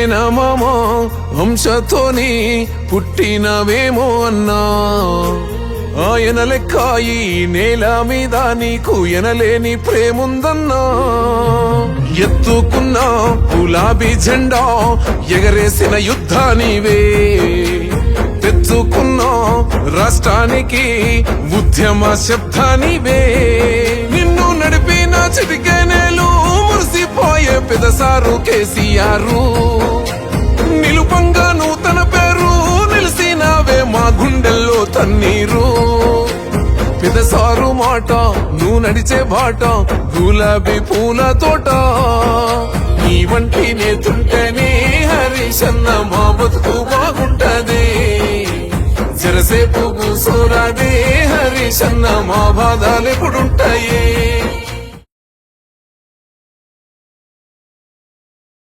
మేనమామా వంశతోని పుట్టినవేమో అన్నా, ఆయన లెక్క ఈ నేల మీద నీకు ఎనలేని ప్రేముందన్నా. ఎత్తుకున్న గులాబీ జెండా ఎగరేసిన యుద్ధానివే, తెచ్చుకున్న రాష్ట్రానికి ఉద్యమ శబ్దానివే. నిన్ను నడిపిన చిటికెనేలు మురిసిపోయే పెదసారు కేసీఆర్, నిలుపంగా నూతన పేరు నిలిసినావే మా గుండెల్లో తన్నీరు. పెదసారు మాట నువ్వు నడిచే బాట గులాబీ పూల తోట, నీ వంటి నేతుంటేనే హరీశన్న మా బతుకు బాగుంటది. జరసేపు కూసోరాదే హరీశన్న మా బాధలెప్పుడుంటాయి.